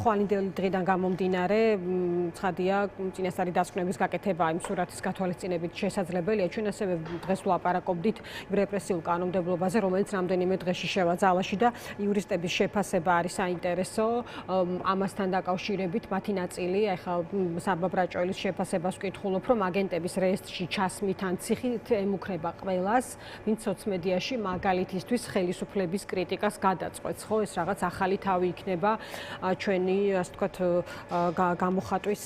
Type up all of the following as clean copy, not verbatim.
ხვალინდელი დღიდან გამომდინარე, ცხადია, წინასწარი დასკვნების გაკეთება იმ სურათის გათვალისწინებით შესაძლებელია. ჩვენ ასევე დღეს ვლაპარაკობდით რეპრესიულ კანონმდებლობაზე, რომელიც რამდენიმე დღეში შევა ძალაში და იურისტების შეფასება არის საინტერესო. ამასთან დაკავშირებით მათი ნაწილი, ახლა საბაბრაჭოელის შეფასებას ვკითხულობ, რომ აგენტების რეესტრში ჩასმით ან ციხით ემუქრება ყველას, ვინც სოციმედიაში მაგალითისთვის ხელისუფლების კრიტიკას გადაწყვეტს, ხო, ეს რაღაც ახალი თავი იქნება ჩვენი, ასე ვთქვათ, გამოხატვის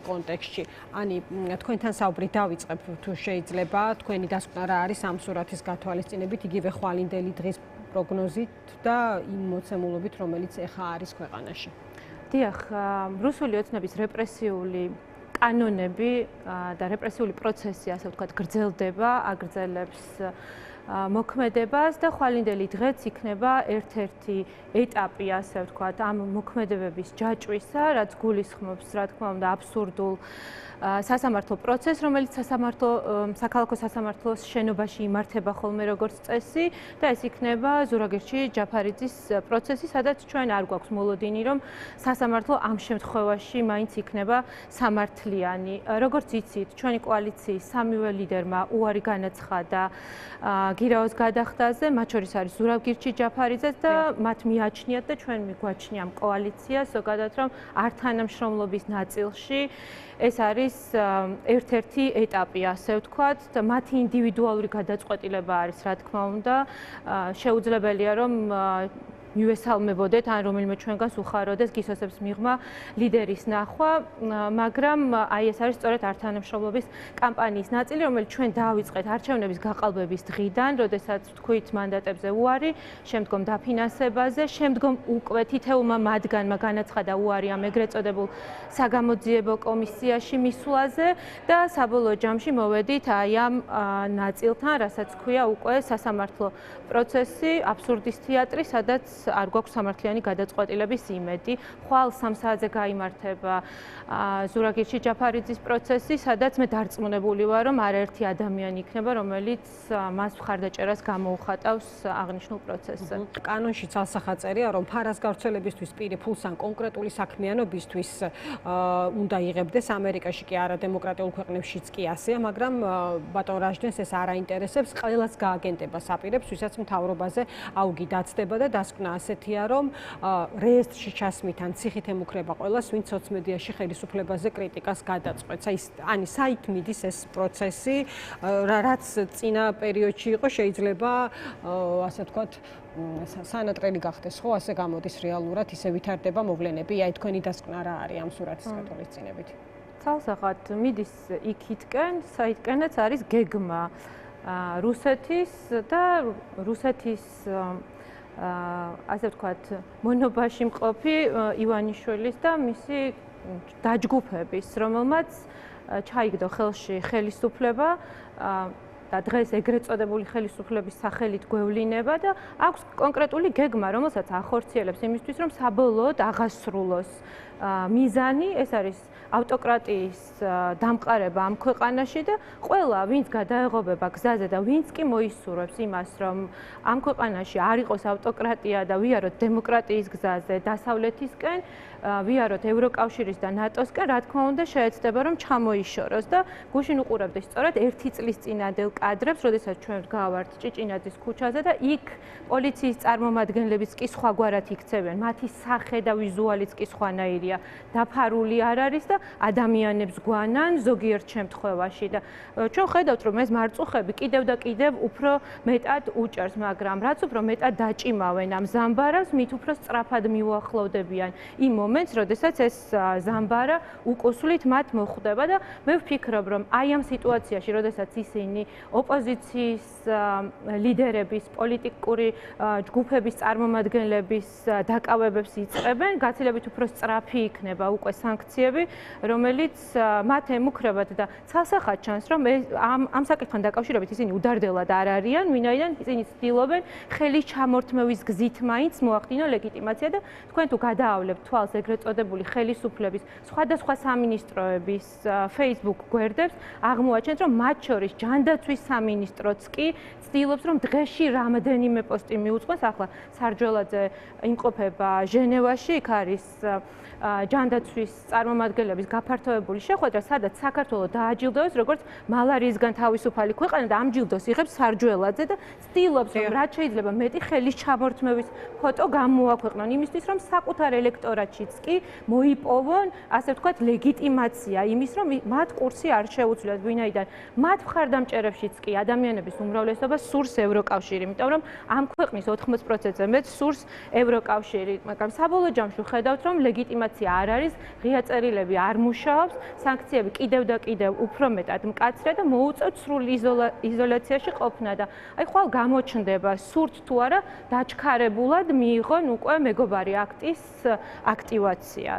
კონტექსტში. ani თქვენთან საუბრი დავიწყებ თუ შეიძლება, თქვენი დასკვნა რა არის ამ სურათის გათვალისწინებით, იგივე ხვალინდელი დღის პროგნოზით და იმ მოცემულობით, რომელიც ეხა არის ქვეყანაში. დიახ, რუსული ოცნების რეპრესიული კანონები და რეპრესიული პროცესი, ასე ვთქვათ, გრძელდება, აგრძელებს მოქმედებას და ხვალინდელი დღეც იქნება ერთ-ერთი ეტაპი, ასე ვთქვათ, ამ მოქმედებების ჯაჭვისა, რაც გულისხმობს, რა თქმა უნდა, აბსურდულ სასამართლო პროცესს, რომელიც საქალაქო სასამართლოს შენობაში იმართება ხოლმე როგორც წესი და ეს იქნება ზურაგერჩი ჯაფარიძის პროცესი, სადაც ჩვენ არ გვაქვს მოლოდინი, რომ სასამართლო ამ შემთხვევაში მაინც იქნება სამართლიანი. როგორც იცით, ჩვენი კოალიციის სამივე ლიდერმა უარი განაცხადა გირაოს გადახდაზე, მათ შორის არის ზურაბგირჩი ჯაფარიძეც და მათ მიაჩნიათ და ჩვენ მიგვაჩნია ამ კოალიციას, ზოგადად რომ არ თანამშრომლობის ნაწილში ეს არის ერთ-ერთი ეტაპი, ასე ვთქვათ, და მათი ინდივიდუალური გადაწყვეტილება არის, რა თქმა უნდა, შეუძლებელია რომ მივესალმებოდეთ, ან რომელიმე ჩვენგანს უხაროდეს გისოსებს მიღმა ლიდერის ნახვა, მაგრამ აი ეს არის სწორედ არ თანამშრომლობის კამპანიის ნაწილი, რომელიც ჩვენ დავიწყეთ არჩევნების გაყალბების დღიდან, როდესაც ვთქვით მანდატებზე უარი, შემდგომ დაფინანსებაზე, შემდგომ უკვე თითოეულმა მათგანმა განაცხადა უარი ამ ეგრეთ წოდებულ საგამოძიებო კომისიაში მისვლაზე და საბოლოო ჯამში მოვედით აი ამ ნაწილთან, რასაც ქვია უკვე სასამართლო პროცესი, აბსურდის თეატრი, სადაც არ გვაქვს სამართლიანი გადაწყვეტილების იმედი. ხვალ 3 საათზე გაიმართება ზურაგირჩი ჯაფარიძის პროცესი, სადაც მე დარწმუნებული ვარ, რომ არაერთი ადამიანი იქნება, რომელიც მას მხარდაჭერას გამოუხატავს აღნიშნულ პროცესზე. კანონში ცალსახაწერია, რომ ფარას გავრცელებისთვის პირი ფულს ან კონკრეტული საქმიანობისთვის უნდა იღებდეს. ამერიკაში კი არა, დემოკრატიულ ქვეყნებშიც კი ასეა, მაგრამ ბატონ რაჟდენს ეს არ აინტერესებს, ყველას გააგენტებას აპირებს, ვისაც მთავრობაზე აუგი დაცდება და დასკვნა ასეთია, რომ რეესტრში ჩასმით ან ციხით ემუქრება ყველას, ვინც სოციმედიაში ხელისუფლებაზე კრიტიკას გადაწყვეტს. აი, საით მიდის ეს პროცესი, რაც წინა პერიოდში იყო, შეიძლება ასე ვთქვათ, სანატრელი გახდეს, ხო, ასე გამოდის რეალურად, ისე ვითარდება მოვლენები. აი, თქვენი დასკვნა რა არის ამ სურათის გათვალისწინებით? ცალსახად მიდის იქითკენ, საითკენაც არის გეგმა რუსეთის და რუსეთის ასე ვთქვათ, მონობაში მყოფი ივანიშვილის და მისი დაჯგუფების, რომელმაც ჩაიგდო ხელში ხელისუფლება და დღეს ეგრეთ წოდებული ხელისუფლების სახელით გვევლინება და აქვს კონკრეტული გეგმა, რომელსაც ახორციელებს იმისთვის, რომ საბოლოოდ აღასრულოს მიზანი, ეს არის ავტოკრატიის დამყარება ამ ქვეყანაში და ყველა, ვინც გადაეღობება გზაზე და ვინც კი მოისურვებს იმას, რომ ამ ქვეყანაში არ იყოს ავტოკრატია და ვიაროთ დემოკრატიის გზაზე დასავლეთისკენ, ვიაროთ ევროკავშირის და ნატოსკენ, რა თქმა უნდა, შეეცდება რომ ჩამოიშოროს და გუშინ უყურებდი სწორედ 1 წლის წინანდელ კადრებს, როდესაც ჩვენ ვდგავართ ჭიჭინაძის ქუჩაზე და იქ პოლიციის წარმომადგენლებიც კი სხვაგვარად იქცევენ, მათი სახე და ვიზუალიც კი სხვანაირია, დაფარული არ არის და ადამიანებს გვანან ზოგიერთ შემთხვევაში და ჩვენ ხედავთ რომ ეს მარწუხები კიდევ და კიდევ უფრო მეტად უჭერს, მაგრამ რაც უფრო მეტად დაჭიმავენ ამ ზამბარას, მით უფრო სწრაფად მიუახლოვდებიან იმ მომენტს, როდესაც ეს ზამბარა უკუსლით მათ მოხვდება და მე ვფიქრობ, რომ აი ამ სიტუაციაში, როდესაც ისინი ოპოზიციის ლიდერების, პოლიტიკური ჯგუფების წარმომადგენლების დაკავებებს იწყებენ, გაცილებით უფრო სწრაფი იქნება უკვე სანქციები, რომელიც მათ ემუქრებათ და ცალსახად ჩანს, რომ ამ საკითხთან დაკავშირებით ისინი უდარდელად არ არიან, ვინაიდან ისინი ცდილობენ ხელის ჩამორთმევის გზით მაინც მოახდინონ ლეგიტიმაცია და თქვენ თუ გადაავლებთ თვალს ეგრეთ წოდებული ხელისუფლების სხვადასხვა სამინისტროების Facebook გვერდებს, აღმოაჩენთ, რომ მათ შორის ჯანდაცვის სამინისტროც კი ცდილობს, რომ დღეში რამდენიმე პოსტი მიუძღვას. ახლა სარჯველაძე იმყოფება ჟენევაში, იქ არის ჯანდაცვის წარმომადგენლების გაფართოებული შეხვედრა, სადაც საქართველოს დააჯილდოეს როგორც მალარიისგან თავისუფალი ქვეყანა და ამ ჯილდოს იღებს სარჯველაძე და ცდილობს, რომ რაც შეიძლება მეტი ხელის ჩამორთმევის ფოტო გამოაქვეყნონ იმისთვის, რომ საკუთარ ელექტორატშიც კი მოიპოვონ, ასე ვთქვათ, ლეგიტიმაცია იმის, რომ მათ კურსი არ შეუძლიათ, ვინაიდან მათ მხარდამჭერებშიც კი ადამიანების უმრავლესობა სურს ევროკავშირი, იმიტომ რომ ამ ქვეყნის 80%-ზე მეტ სურს ევროკავშირი, მაგრამ საბოლოო ჯამში ხედავთ, რომ ლეგიტიმაცია არ არის, ღია წერილები არ მუშაობს, სანქციები კიდევ და კიდევ უფრო მეტად მკაცრია და მოუწევთ სრულ იზოლაციაში ყოფნა და აი ხვალ გამოჩნდება სურთ თუ არა დაჩქარებულად მიიღონ უკვე მეგობარი აქტის აქტივაცია.